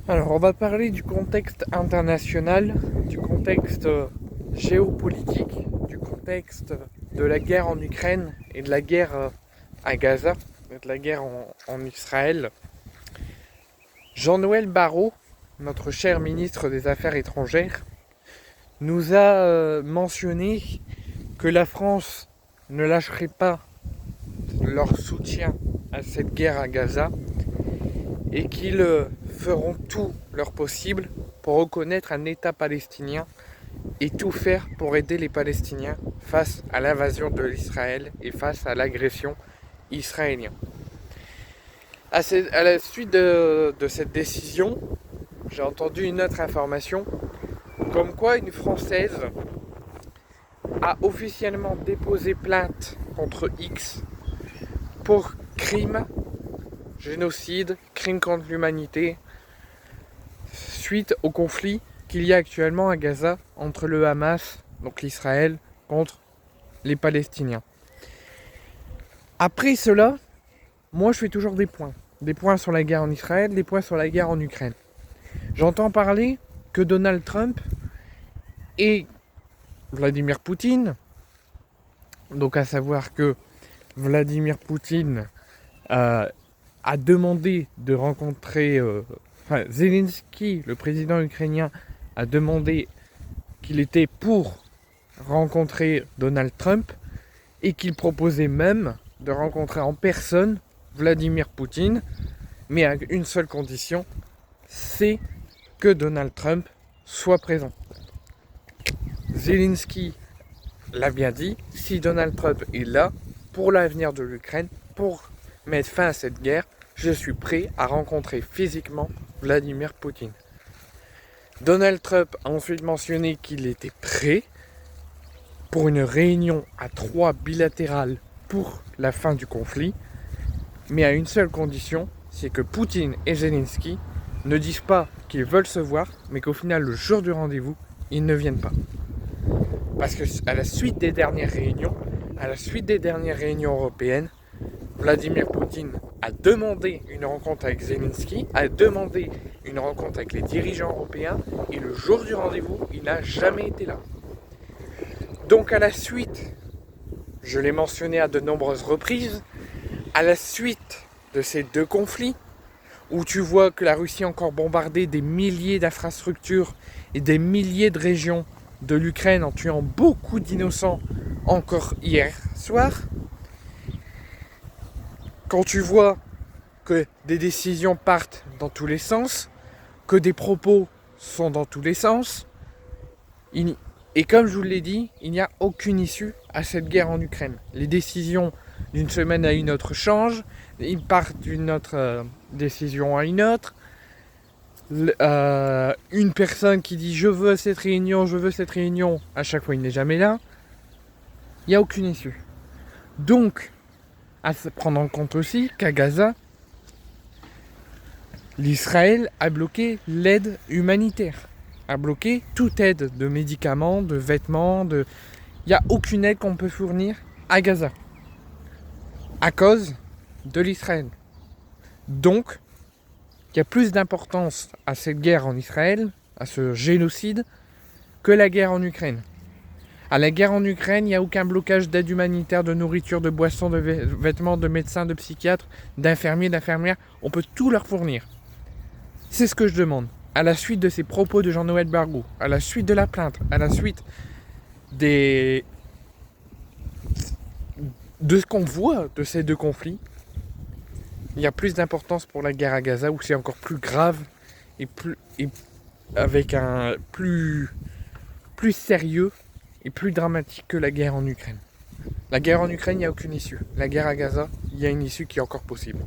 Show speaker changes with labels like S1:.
S1: Alors, on va parler du contexte international, du contexte géopolitique, du contexte de la guerre en Ukraine et de la guerre à Gaza, de la guerre en Israël. Jean-Noël Barrot, notre cher ministre des Affaires étrangères, nous a mentionné que la France ne lâcherait pas leur soutien à cette guerre à Gaza et qu'ils feront tout leur possible pour reconnaître un État palestinien et tout faire pour aider les Palestiniens face à l'invasion de l'Israël et face à l'agression israélienne. À la suite de cette décision, j'ai entendu une autre information comme quoi une Française a officiellement déposé plainte contre X pour crime, génocide, crime contre l'humanité, suite au conflit qu'il y a actuellement à Gaza entre le Hamas, donc l'Israël, contre les Palestiniens. Après cela, moi je fais toujours des points. Des points sur la guerre en Israël, des points sur la guerre en Ukraine. J'entends parler que Donald Trump et Vladimir Poutine, donc à savoir que Vladimir Poutine a demandé de rencontrer, Zelensky, le président ukrainien, a demandé qu'il était pour rencontrer Donald Trump et qu'il proposait même de rencontrer en personne Vladimir Poutine, mais à une seule condition, c'est que Donald Trump soit présent. Zelensky l'a bien dit, si Donald Trump est là pour l'avenir de l'Ukraine, pour mettre fin à cette guerre, je suis prêt à rencontrer physiquement Vladimir Poutine. Donald Trump a ensuite mentionné qu'il était prêt pour une réunion à 3 bilatérale pour la fin du conflit, mais à une seule condition, c'est que Poutine et Zelensky ne disent pas qu'ils veulent se voir, mais qu'au final, le jour du rendez-vous, ils ne viennent pas. Parce que à la suite des dernières réunions européennes, Vladimir Poutine a demandé une rencontre avec Zelensky, a demandé une rencontre avec les dirigeants européens, et le jour du rendez-vous, il n'a jamais été là. Donc à la suite, je l'ai mentionné à de nombreuses reprises, à la suite de ces deux conflits, où tu vois que la Russie a encore bombardé des milliers d'infrastructures et des milliers de régions de l'Ukraine en tuant beaucoup d'innocents encore hier soir, quand tu vois que des décisions partent dans tous les sens, que des propos sont dans tous les sens, et comme je vous l'ai dit, il n'y a aucune issue à cette guerre en Ukraine. Les décisions d'une semaine à une autre changent, ils partent d'une autre décision à une autre. Une personne qui dit je veux cette réunion, à chaque fois il n'est jamais là. Il n'y a aucune issue. Donc, à se prendre en compte aussi qu'à Gaza, l'Israël a bloqué l'aide humanitaire, a bloqué toute aide de médicaments, de vêtements, il n'y a aucune aide qu'on peut fournir à Gaza, à cause de l'Israël. Donc, il y a plus d'importance à cette guerre en Israël, à ce génocide, que la guerre en Ukraine. À la guerre en Ukraine, il n'y a aucun blocage d'aide humanitaire, de nourriture, de boissons, de vêtements, de médecins, de psychiatres, d'infirmiers, d'infirmières. On peut tout leur fournir. C'est ce que je demande. À la suite de ces propos de Jean-Noël Barrot, à la suite de la plainte, à la suite de ce qu'on voit de ces deux conflits, il y a plus d'importance pour la guerre à Gaza où c'est encore plus grave et avec un plus sérieux et plus dramatique que la guerre en Ukraine. La guerre en Ukraine, il n'y a aucune issue. La guerre à Gaza, il y a une issue qui est encore possible.